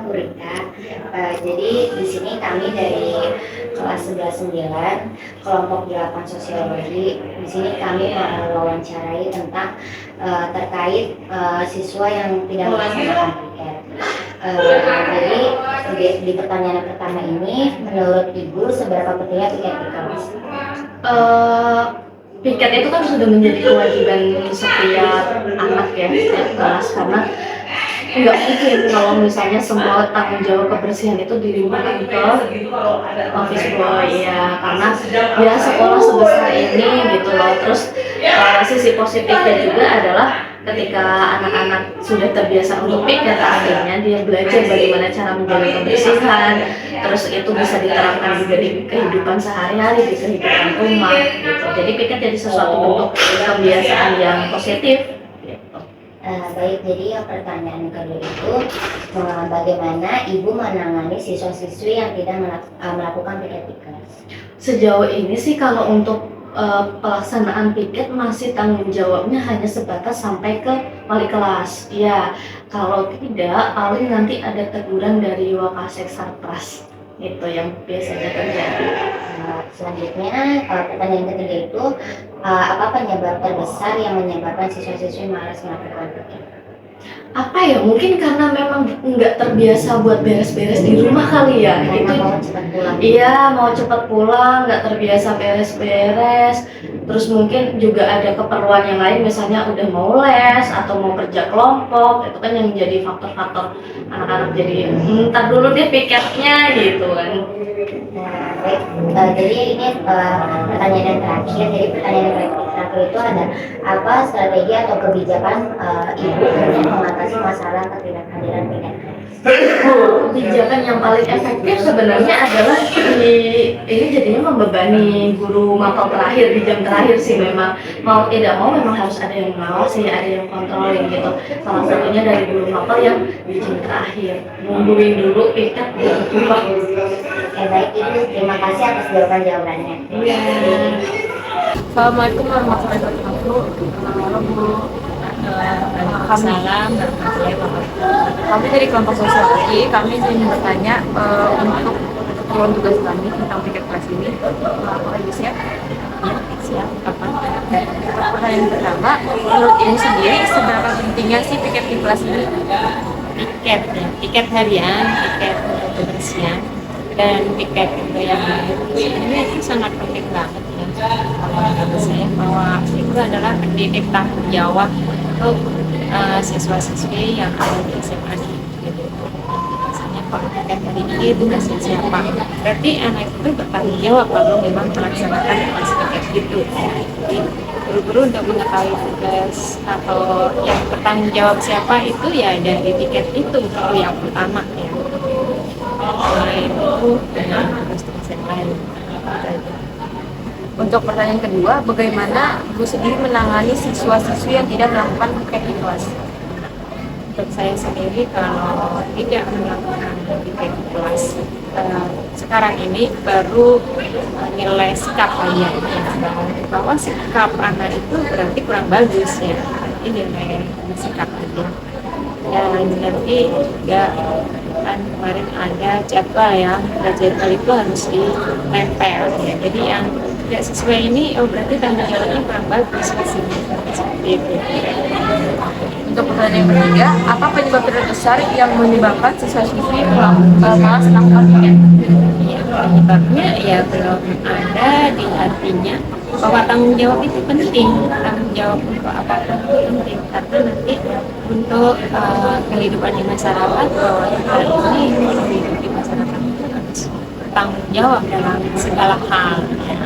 Bu Rika. Jadi di sini kami dari kelas 11-9, kelompok 8 sosiologi. Di sini kami mewawancarai tentang terkait siswa yang tidak melaksanakan piket. Jadi di pertanyaan pertama ini, menurut Ibu seberapa pentingnya piket di kelas? Piket itu kan sudah menjadi kewajiban setiap anak ya, setiap kelas, karena nggak mungkin kalau misalnya semua tanggung jawab kebersihan itu dilimpahkan ke office boy ya, karena ya sekolah sebesar ini gitu loh. Terus sisi positifnya juga adalah ketika anak-anak sudah terbiasa untuk piket, akhirnya dia belajar bagaimana cara menjaga kebersihan. Terus itu bisa diterapkan juga di kehidupan sehari-hari, di kehidupan rumah gitu. Jadi piket jadi sesuatu bentuk kebiasaan yang positif gitu. Baik, jadi yang pertanyaan kedua itu bagaimana Ibu menangani siswa-siswi yang tidak melakukan piket di kelas? Sejauh ini sih kalau untuk pelaksanaan piket masih tanggung jawabnya hanya sebatas sampai ke wali kelas. Ya, kalau tidak paling nanti ada teguran dari Wakasek Sarpras. Itu yang biasanya terjadi. Selanjutnya, pertanyaan ketiga itu apa penyebab terbesar yang menyebabkan siswa-siswi malas melakukan piket? Apa ya, mungkin karena memang nggak terbiasa buat beres-beres di rumah kali ya. Karena Itu mau cepat pulang. iya, mau cepat pulang, nggak terbiasa beres-beres. Terus mungkin juga ada keperluan yang lain, misalnya udah mau les atau mau kerja kelompok. Itu kan yang jadi faktor-faktor anak-anak jadi ntar dulu deh piketnya gitu kan. Baik, jadi ini pertanyaan yang terakhir. Jadi pertanyaan yang terakhir itu ada apa strategi atau kebijakan Ibu untuk mengatasi masalah ketidakhadiran piket? Kebijakan yang paling efektif sebenarnya adalah ini jadinya membebani guru mapel terakhir di jam terakhir sih. Memang mau tidak mau memang harus ada yang mengawasi, ada yang kontrolin gitu. Salah satunya dari guru mapel yang di jam terakhir nungguin dulu piket gitu Pak. Baik Ibu, terima kasih atas jawabannya. Iya. Assalamualaikum warahmatullahi wabarakatuh. Halo Bu. Waalaikumsalam warahmatullahi wabarakatuh. Kami dari kelompok sosiologi, kami ingin bertanya untuk keperluan tugas kami tentang piket kelas ini. Apakah Ibu siap? Ya, siap. Kapan? Pertanyaan pertama, menurut Ibu sendiri seberapa pentingnya sih piket di kelas ini? Piket ya, piket harian, piket kebersihan, dan piket yang ini itu sangat penting banget ya. Kalau menurut saya bahwa itu adalah pendidik tanggung jawab untuk siswa-siswi yang ada di SMA gitu. Misalnya kalau piket hari ini tugasnya siapa, berarti anak itu bertanggung jawab kalau memang melaksanakan tugas piket itu. Jadi guru-guru untuk mengetahui tugas atau yang bertanggung jawab siapa itu ya dari piket itu yang pertama ya. Selain itu dengan tugas-tugas yang lain. Untuk pertanyaan kedua, bagaimana Ibu sendiri menangani siswa-siswi yang tidak melakukan piket di kelas? Untuk saya sendiri kalau tidak melakukan piket di kelas, sekarang ini baru nilai sikap aja ya, bahwa sikap anak itu berarti kurang bagus ya, berarti nilai sikap aja. Dan nanti juga kan kemarin ada jadwal ya, jadwal itu harus ditempel ya, jadi yang tidak sesuai ini berarti tanggung jawabnya kurang bagus di sini seperti itu. Untuk pertanyaan yang ketiga, apa penyebab terbesar yang menyebabkan siswa-siswi malas melakukan piket? Ya, penyebabnya ya belum ada di hatinya bahwa tanggung jawab itu penting, tanggung jawab untuk apapun itu penting, karena nanti untuk kehidupan di masyarakat bahwa kita ini hidup di masyarakat itu harus bertanggung jawab dalam segala hal ya.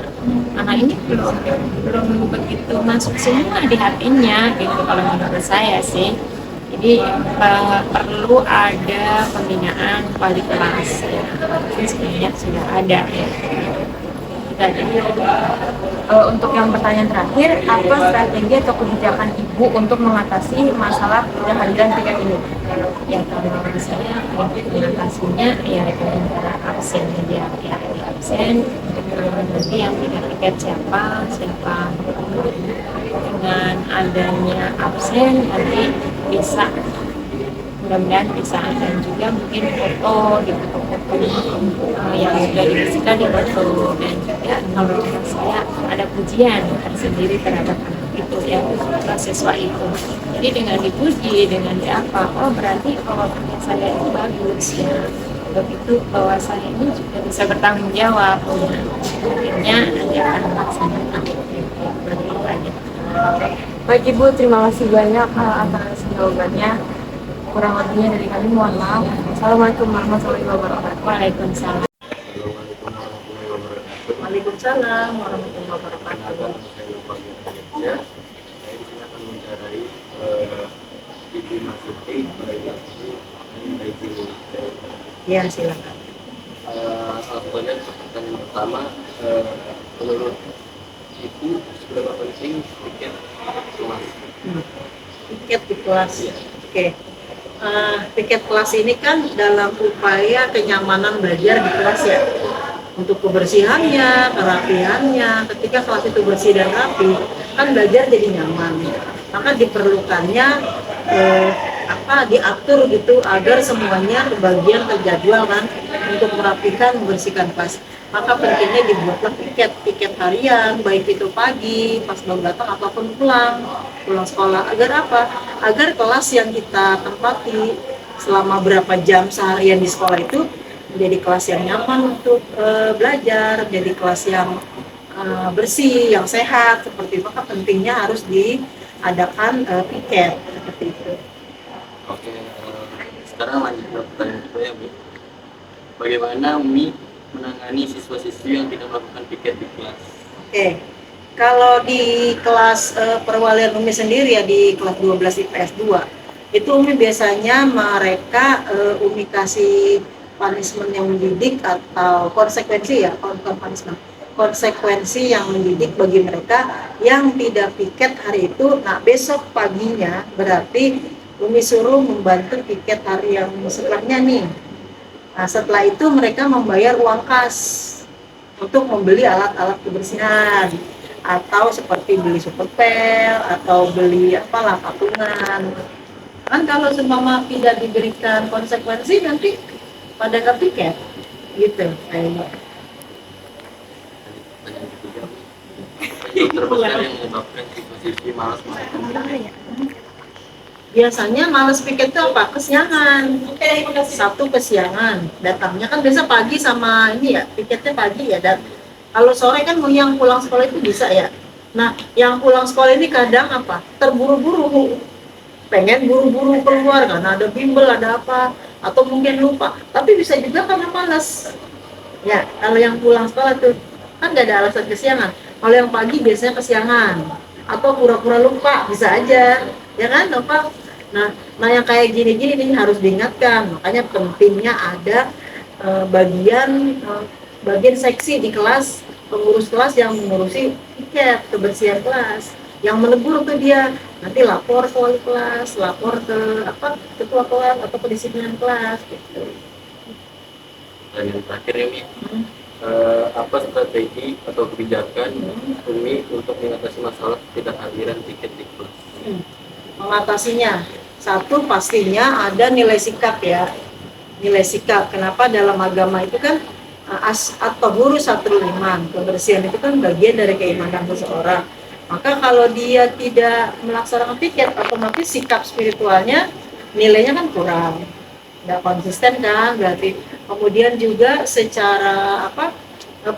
Anak ini belum begitu masuk semua di hatinya gitu kalau menurut saya sih. Jadi perlu ada pembinaan wali kelas ya, sebenarnya sudah ada ya. Untuk yang pertanyaan terakhir, apa strategi atau kebijakan Ibu untuk mengatasi masalah ketidakhadiran piket ini? Ya kalau menurut saya untuk mengatasinya ya dengan cara absen aja ya, absen nanti yang tidak piket siapa dengan adanya absen nanti bisa mudah-mudahan bisa, dan juga mungkin foto gitu, foto yang sudah dibersihkan di foto, dan juga kalau menurut saya ada pujian tersendiri terhadap anak itu ya, siswa itu. Jadi dengan dipuji, dengan apa, oh berarti kalau saya itu bagus ya, begitu bahwa saya ini juga bisa bertanggung jawab, akhirnya dia akan melaksanakan seperti itu aja. Baik Ibu, terima kasih banyak atas jawabannya. Kurang lebihnya dari kami mohon maaf. Assalamualaikum warahmatullahi wabarakatuh. Waalaikumsalam. Waalaikumsalam warahmatullahi wabarakatuh. Saya di sini akan mencari Ibu Masuki baik itu. Ya, silakan. Kemudian pertanyaan pertama, menurut Ibu seberapa penting tiket kelas? Tiket di kelas. Oke. Tiket kelas ini kan dalam upaya kenyamanan belajar di kelas ya. Untuk kebersihannya, kerapiannya, ketika kelas itu bersih dan rapi, kan belajar jadi nyaman. Maka diperlukannya diatur gitu agar semuanya kebagian terjadwal kan untuk merapikan, membersihkan kelas. Maka pentingnya dibuatlah tiket harian, baik itu pagi, pas belum datang ataupun pulang sekolah. Agar apa? Agar kelas yang kita tempati selama berapa jam seharian di sekolah itu menjadi kelas yang nyaman untuk belajar, menjadi kelas yang bersih, yang sehat seperti itu. Maka pentingnya harus diadakan tiket seperti itu. Oke, sekarang lanjut ke pertanyaan kedua ya, Mi. Bagaimana Mi menangani siswa-siswi yang tidak melakukan piket di kelas? Oke, kalau di kelas perwalian Umi sendiri ya, di kelas 12 IPS 2 itu Umi biasanya mereka Umi kasih punishment yang mendidik atau konsekuensi ya, punishment, konsekuensi yang mendidik bagi mereka yang tidak piket hari itu. Nah besok paginya berarti Umi suruh membantu piket hari yang setelahnya nih. Nah setelah itu mereka membayar uang kas untuk membeli alat-alat kebersihan atau seperti beli superpel atau beli patungan. Kan kalau seumpama tidak diberikan konsekuensi nanti pada nggak piket gitu kayaknya. Pertanyaan ketiga, Mi. Terbesar yang menyebabkan siswa-siswi malas melakukan Biasanya males piket itu apa? Kesiangan. Satu kesiangan. Datangnya kan biasa pagi sama ini ya, piketnya pagi ya. Dan kalau sore kan yang pulang sekolah itu bisa ya. Nah, yang pulang sekolah ini kadang apa? Terburu-buru. Pengen buru-buru keluar karena ada bimbel, ada apa. Atau mungkin lupa. Tapi bisa juga karena malas. Ya, kalau yang pulang sekolah tuh kan nggak ada alasan kesiangan. Kalau yang pagi biasanya kesiangan. Atau pura-pura lupa, bisa aja. Ya kan, Bapak? Nah yang kayak gini-gini nih harus diingatkan. Makanya pentingnya ada bagian seksi di kelas, pengurus kelas yang mengurusi tiket kebersihan kelas. Yang menegur tuh dia nanti lapor ke wali kelas, lapor ke ketua kelas atau kedisiplinan kelas gitu. Pertanyaan terakhir ya, Mi. Apa strategi atau kebijakan Umi untuk mengatasi masalah ketidakhadiran tiket di kelas? Mengatasinya, satu pastinya ada nilai sikap ya, nilai sikap. Kenapa dalam agama itu kan at-tahuru satrul iman, kebersihan itu kan bagian dari keimanan seseorang. Maka kalau dia tidak melaksanakan piket, otomatis sikap spiritualnya nilainya kan kurang, nggak konsisten kan berarti. Kemudian juga secara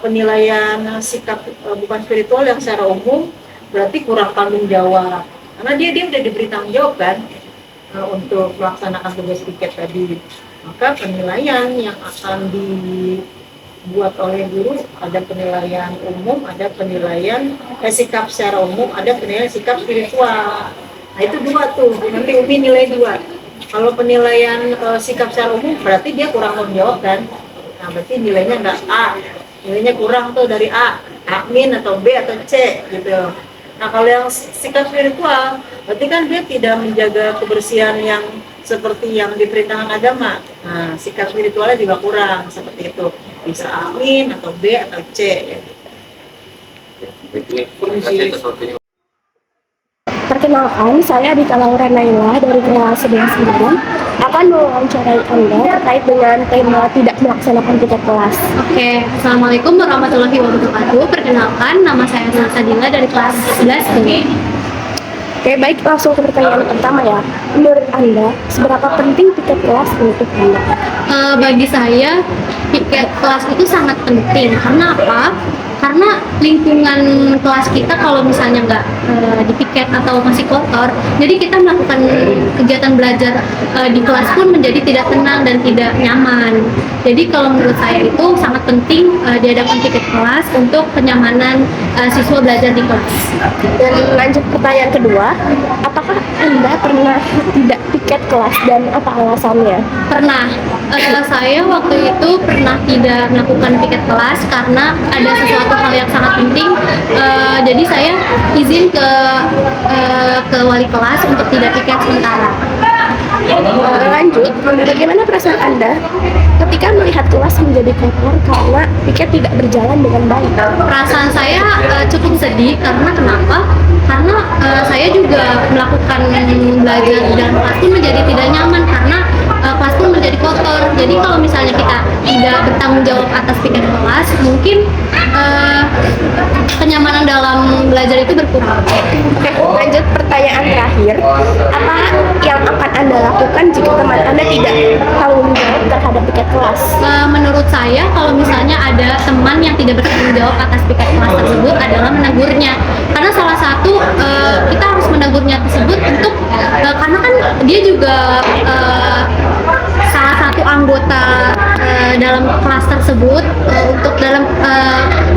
penilaian sikap bukan spiritual yang secara umum berarti kurang tanggung jawab. Karena dia udah diberi tanggung jawab kan untuk melaksanakan tugas piket tadi. Maka penilaian yang akan dibuat oleh guru ada penilaian umum, ada penilaian sikap secara umum, ada penilaian sikap spiritual. Nah itu dua tuh, nanti Umi nilai dua. Kalau penilaian sikap secara umum berarti dia kurang tanggung jawab kan. Nah berarti nilainya nggak A, nilainya kurang tuh dari A min atau B atau C gitu. Nah kalau yang sikap spiritual, berarti kan dia tidak menjaga kebersihan yang seperti yang diperintahkan agama. Nah sikap spiritualnya juga kurang seperti itu. Bisa amin atau B atau C. Terima kasih atas waktunya. Perkenalkan, saya Adita Laura Naila dari kelas 11 akan mewawancarai Anda terkait dengan tema tidak melaksanakan piket kelas. Oke, Assalamualaikum warahmatullahi wabarakatuh. Perkenalkan, nama saya Salsadila dari kelas 11 B. Oke, baik, langsung ke pertanyaan pertama ya. Menurut Anda, seberapa penting piket kelas untuk Anda? Bagi saya, piket kelas itu sangat penting. Karena apa? Karena lingkungan kelas kita kalau misalnya nggak dipiket atau masih kotor, jadi kita melakukan kegiatan belajar di kelas pun menjadi tidak tenang dan tidak nyaman. Jadi kalau menurut saya itu sangat penting diadakan piket kelas untuk kenyamanan siswa belajar di kelas. Dan lanjut pertanyaan kedua, apakah Anda pernah tidak piket kelas dan apa alasannya? Pernah, saya waktu itu pernah tidak melakukan piket kelas karena ada sesuatu hal yang sangat penting. Jadi saya izin ke wali kelas untuk tidak piket sementara. Lanjut, bagaimana perasaan Anda ketika melihat kelas menjadi kotor karena piket tidak berjalan dengan baik? Perasaan saya cukup sedih karena kenapa? Karena saya juga melakukan belajar di dalam kelas pun menjadi tidak nyaman karena kelas pun menjadi kotor. Jadi kalau misalnya kita tidak bertanggung jawab atas piket kelas, mungkin kenyamanan dalam belajar itu berkurang. Oke, lanjut pertanyaan terakhir. Apa yang akan Anda lakukan jika teman Anda tidak tanggung jawab terhadap piket kelas? Menurut saya, kalau misalnya ada teman yang tidak bertanggung jawab atas piket kelas tersebut adalah menegurnya. Karena salah satu kita harus menegurnya tersebut untuk karena kan dia juga salah satu anggota dalam kelas tersebut untuk dalam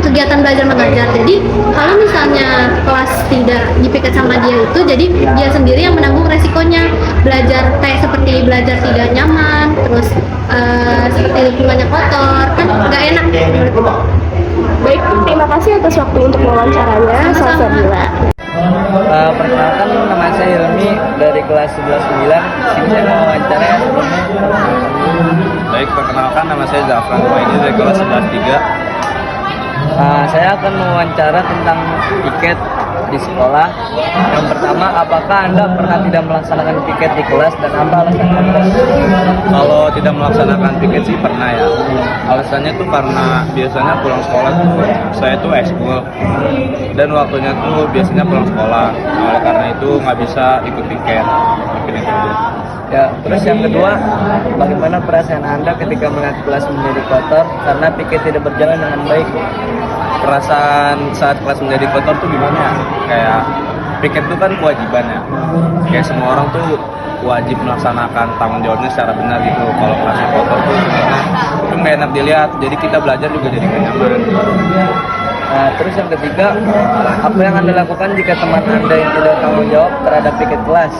kegiatan belajar mengajar. Jadi kalau misalnya kelas tidak dipiket sama dia itu, jadi dia sendiri yang menanggung resikonya belajar kayak seperti belajar tidak nyaman, terus seperti lingkungannya kotor, kan nggak enak ya. Baik, terima kasih atas waktu untuk wawancaranya. Salsabila. Perkenalkan, nama saya Hilmi dari kelas 11-9. Sini saya mau wawancara ya. Baik, perkenalkan, nama saya Zafran ini dari kelas 11-3. Saya akan mewawancara tentang piket di sekolah. Yang pertama, apakah Anda pernah tidak melaksanakan piket di kelas dan apa alasannya? Kalau tidak melaksanakan piket sih pernah ya. Alasannya tuh karena biasanya pulang sekolah tuh saya tuh ekskul dan waktunya tuh biasanya pulang sekolah. Nah, oleh karena itu nggak bisa ikut piket. Ya, terus yang kedua, bagaimana perasaan Anda ketika melihat kelas menjadi kotor karena piket tidak berjalan dengan baik? Perasaan saat kelas menjadi kotor tuh gimana? Kayak piket tuh kan kewajiban ya. Kayak semua orang tuh wajib melaksanakan tanggung jawabnya secara benar gitu. Kalau kelasnya kotor tuh itu nggak enak dilihat. Jadi kita belajar juga jadi nggak nyaman. Nah, terus yang ketiga, apa yang Anda lakukan jika teman Anda yang tidak tanggung jawab terhadap piket kelas?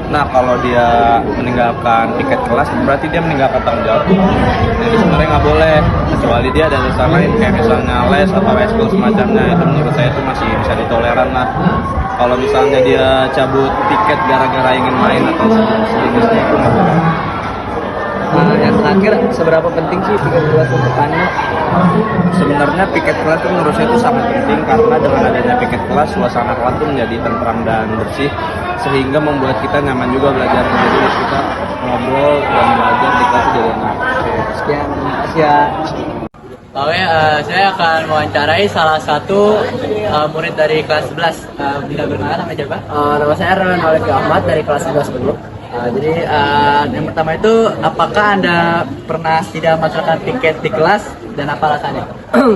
Nah, kalau dia meninggalkan piket kelas, berarti dia meninggalkan tanggung jawab. Jadi sebenarnya nggak boleh, kecuali dia ada alasan lain, kayak misalnya les atau ekskul semacamnya. Itu menurut saya itu masih bisa ditoleran lah. Kalau misalnya dia cabut tiket gara-gara ingin main atau sejenisnya itu nggak boleh. Yang terakhir, seberapa penting sih piket kelas untuk Anda? Sebenarnya piket kelas itu menurut saya itu sangat penting karena dengan adanya piket kelas, suasana kelas itu menjadi tentram dan bersih sehingga membuat kita nyaman juga belajar. Jadi kita ngobrol dan belajar di kelas jadi enak. Sekian, terima kasih ya. Oke, saya akan mewawancarai salah satu murid dari kelas 11. Bisa berkenalan namanya siapa? Nama saya Ronald Ahmad dari kelas 11 dulu. Jadi yang pertama itu, apakah Anda pernah tidak melaksanakan piket di kelas dan apa alasannya?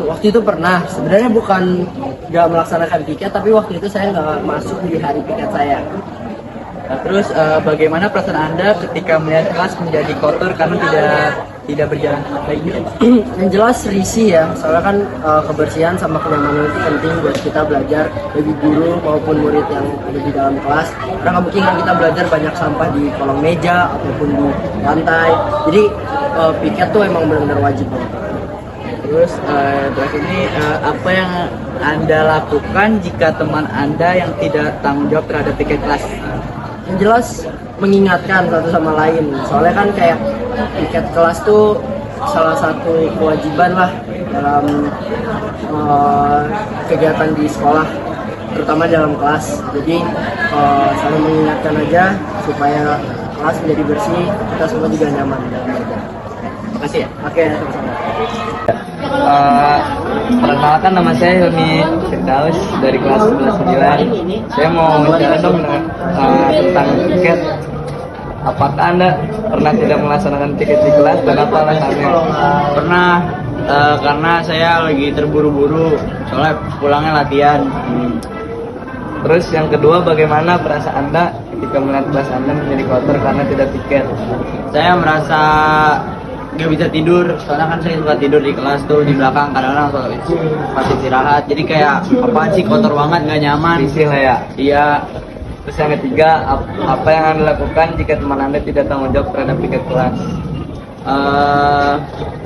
Waktu itu pernah, sebenarnya bukan nggak melaksanakan piket, tapi waktu itu saya nggak masuk di hari piket saya. Nah, terus bagaimana perasaan Anda ketika melihat kelas menjadi kotor karena tidak berjalan dengan baik? Yang jelas risih ya, soalnya kan kebersihan sama kenyamanan itu penting buat kita belajar, bagi guru maupun murid yang ada di dalam kelas. Karena nggak mungkin kan kita belajar banyak sampah di kolong meja ataupun di lantai. Jadi piket tuh emang benar-benar wajib. Terus terakhir ini, apa yang Anda lakukan jika teman Anda yang tidak tanggung jawab terhadap piket kelas? Yang jelas mengingatkan satu sama lain, soalnya kan kayak piket kelas tuh salah satu kewajiban lah dalam kegiatan di sekolah. terutama dalam kelas. Jadi saling mengingatkan aja supaya kelas menjadi bersih, kita semua juga nyaman dalam belajar. Makasih ya. Oke, sama-sama. Perkenalkan, nama saya Hilmi Firdaus dari kelas 11-9. Saya mau bicara dong tentang tiket. Apakah Anda pernah tidak melaksanakan tiket di kelas dan apa alasannya? Pernah, karena saya lagi terburu-buru soalnya pulangnya latihan. Terus yang kedua, bagaimana perasaan Anda ketika melihat kelas Anda menjadi kotor karena tidak tiket? Saya merasa nggak bisa tidur, soalnya kan saya suka tidur di kelas tuh di belakang, kadang-kadang pas istirahat, jadi kayak apaan sih, kotor banget, nggak nyaman. Risih lah ya. Iya. Terus yang ketiga, apa yang Anda lakukan jika teman Anda tidak tanggung jawab terhadap tiket kelas?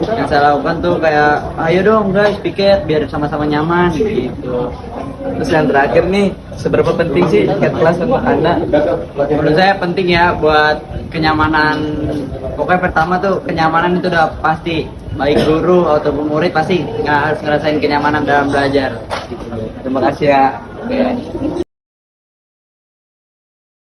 Yang saya lakukan tuh kayak, ayo dong guys piket biar sama-sama nyaman gitu. Terus yang terakhir nih, seberapa penting sih tiket kelas untuk Anda? Menurut saya penting ya buat kenyamanan. Pokoknya pertama tuh kenyamanan itu udah pasti, baik guru ataupun murid pasti nggak harus ngerasain kenyamanan dalam belajar. Terima kasih ya.